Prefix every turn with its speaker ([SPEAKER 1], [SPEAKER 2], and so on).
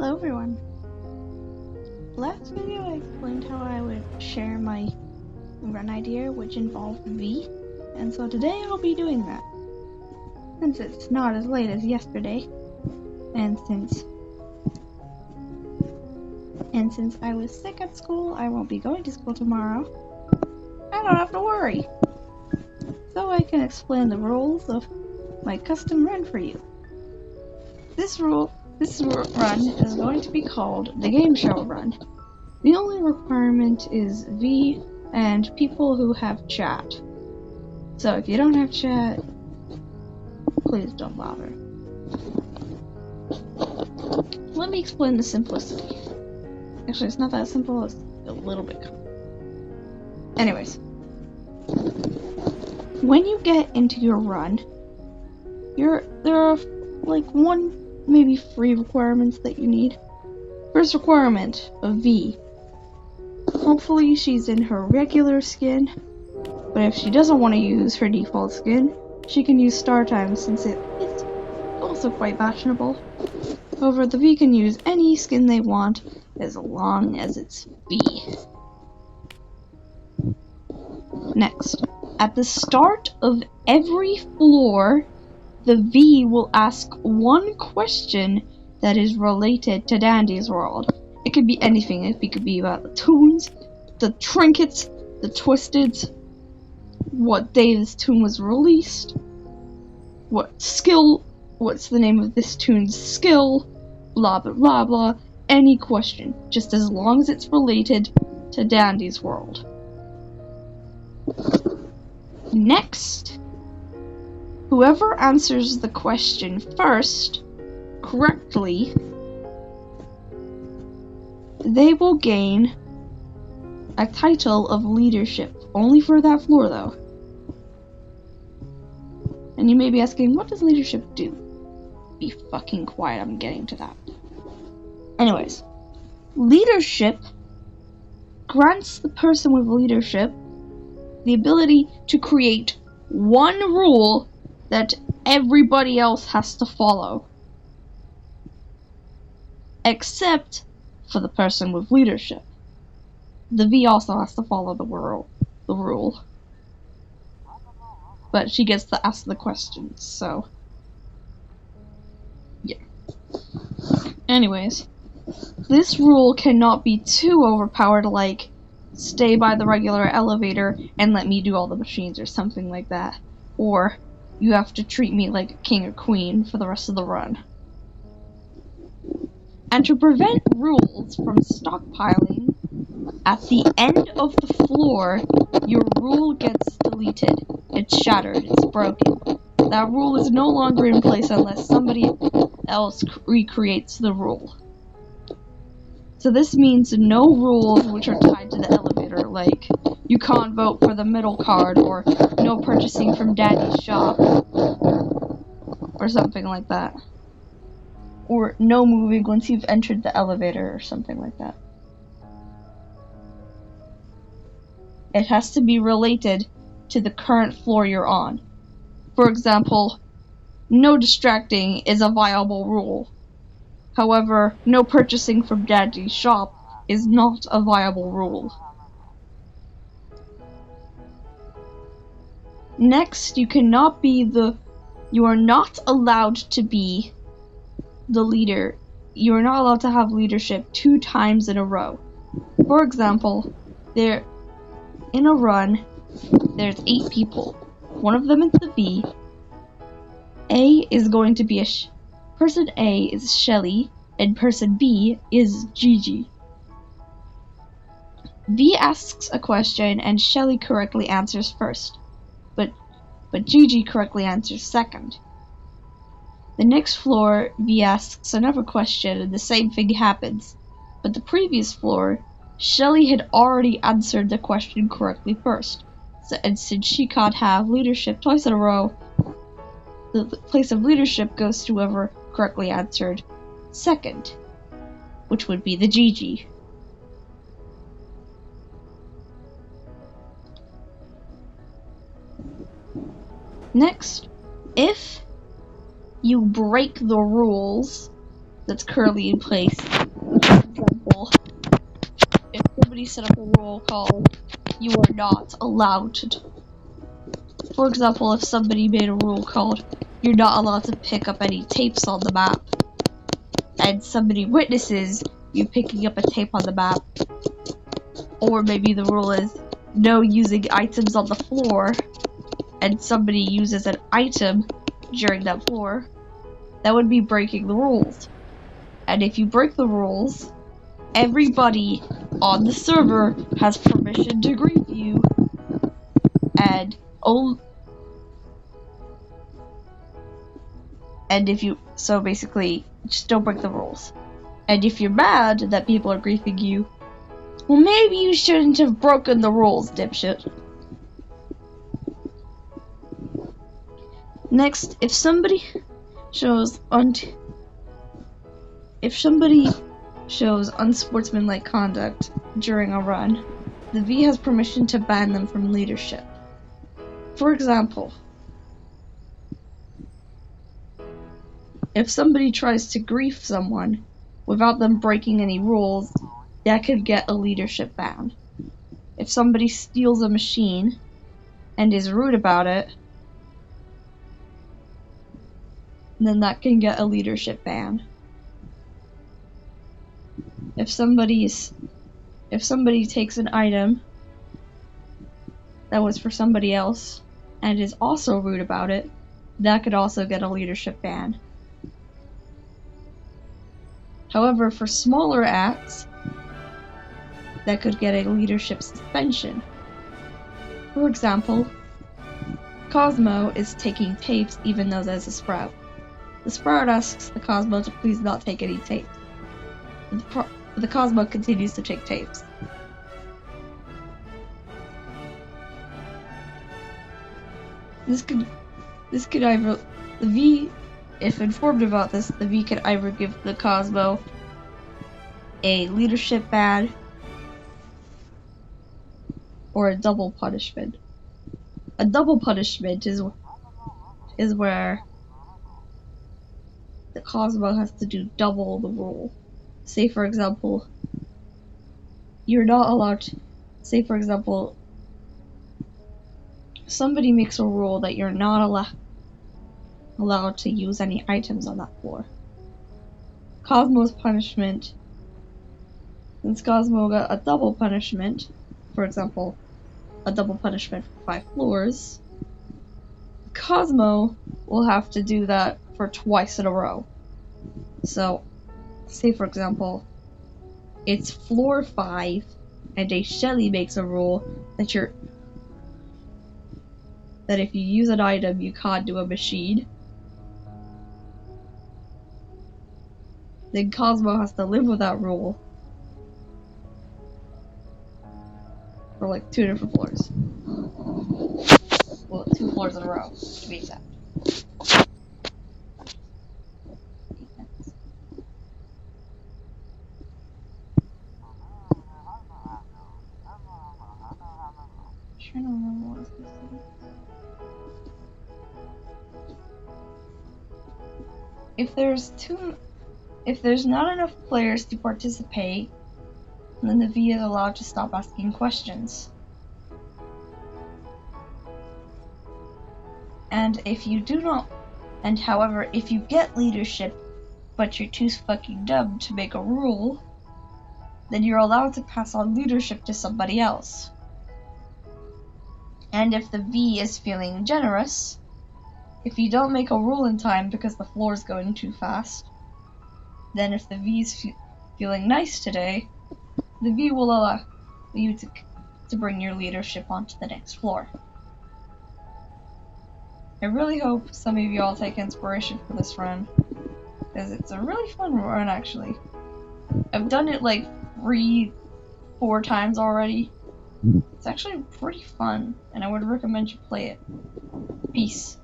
[SPEAKER 1] Hello everyone. Last video I explained how I would share my run idea which involved V, and so today I'll be doing that. Since it's not as late as yesterday, and since I was sick at school, I won't be going to school tomorrow. I don't have to worry. So I can explain the rules of my custom run for you. This run is going to be called the Game Show Run. The only requirement is V and people who have chat. So if you don't have chat, please don't bother. Let me explain the simplicity. Actually, it's not that simple, it's a little bit complicated. Anyways, when you get into your run, there are like maybe 3 requirements that you need. First requirement of V. Hopefully she's in her regular skin, but if she doesn't want to use her default skin, she can use Star Time since it's also quite fashionable. However, the V can use any skin they want as long as it's V. Next, at the start of every floor, the V will ask one question that is related to Dandy's world. It could be anything. It could be about the toons, the trinkets, the twisteds, what day this toon was released, what's the name of this toon's skill, blah blah blah blah, any question, just as long as it's related to Dandy's world. Next, whoever answers the question first correctly, they will gain a title of leadership, only for that floor though. And you may be asking, what does leadership do? Be fucking quiet, I'm getting to that. Anyways, leadership grants the person with leadership the ability to create one rule that everybody else has to follow. Except for the person with leadership. The V also has to follow the rule. But she gets to ask the questions, so yeah. Anyways, this rule cannot be too overpowered, like stay by the regular elevator and let me do all the machines or something like that. Or you have to treat me like a king or queen for the rest of the run. And to prevent rules from stockpiling, at the end of the floor, your rule gets deleted. It's shattered, it's broken. That rule is no longer in place unless somebody else recreates the rule. So this means no rules which are tied to the elevator, like you can't vote for the middle card, or no purchasing from Daddy's shop, or something like that. Or no moving once you've entered the elevator, or something like that. It has to be related to the current floor you're on. For example, no distracting is a viable rule. However, no purchasing from Daddy's shop is not a viable rule. Next, you are not allowed to be the leader. You are not allowed to have leadership 2 times in a row. For example, in a run, there's 8 people. One of them is the V. A is going to be person A is Shelly, and person B is Gigi. V asks a question, and Shelly correctly answers first, but Gigi correctly answers second. The next floor, V asks another question, and the same thing happens. But the previous floor, Shelly had already answered the question correctly first, and since she can't have leadership twice in a row, the place of leadership goes to whoever correctly answered second, which would be the Gigi. Next, if you break the rules that's currently in place. For example, if somebody set up a rule called "You are not allowed to," for example, if somebody made a rule called "You're not allowed to pick up any tapes on the map," and somebody witnesses you picking up a tape on the map, or maybe the rule is no using items on the floor, and somebody uses an item during that floor, that would be breaking the rules. And if you break the rules, everybody on the server has permission to grief you, and so basically, just don't break the rules. And if you're mad that people are griefing you, well, maybe you shouldn't have broken the rules, dipshit. Next, if somebody shows unsportsmanlike conduct during a run, the V has permission to ban them from leadership. For example, if somebody tries to grief someone without them breaking any rules, that could get a leadership ban. If somebody steals a machine and is rude about it, then that can get a leadership ban. If somebody takes an item that was for somebody else and is also rude about it, that could also get a leadership ban. However, for smaller acts, that could get a leadership suspension. For example, Cosmo is taking tapes even though there's a Sprout. The Sprout asks the Cosmo to please not take any tapes. The Cosmo continues to take tapes. This could either, the V, if informed about this, the V could either give the Cosmo a leadership ban or a double punishment. A double punishment is where the Cosmo has to do double the rule. Say for example, you're not allowed to, say for example, somebody makes a rule that you're not allowed to use any items on that floor. Cosmo's punishment, since Cosmo got a double punishment, for example, a double punishment for 5 floors, Cosmo will have to do that for twice in a row. So, say for example, it's floor 5, and a Shelly makes a rule that if you use an item, you can't do a machine. Then Cosmo has to live with that rule for like 2 different floors. Well, 2 floors in a row, to be exact. I'm trying to remember what I was supposed to do. If there's not enough players to participate, then the V is allowed to stop asking questions. And if you get leadership, but you're too fucking dumb to make a rule, then you're allowed to pass on leadership to somebody else. And if the V is feeling generous, if you don't make a rule in time because the floor is going too fast, then if the V is feeling nice today, the V will allow you to bring your leadership onto the next floor. I really hope some of you all take inspiration for this run, because it's a really fun run actually. I've done it like 3-4 times already. It's actually pretty fun, and I would recommend you play it. Peace.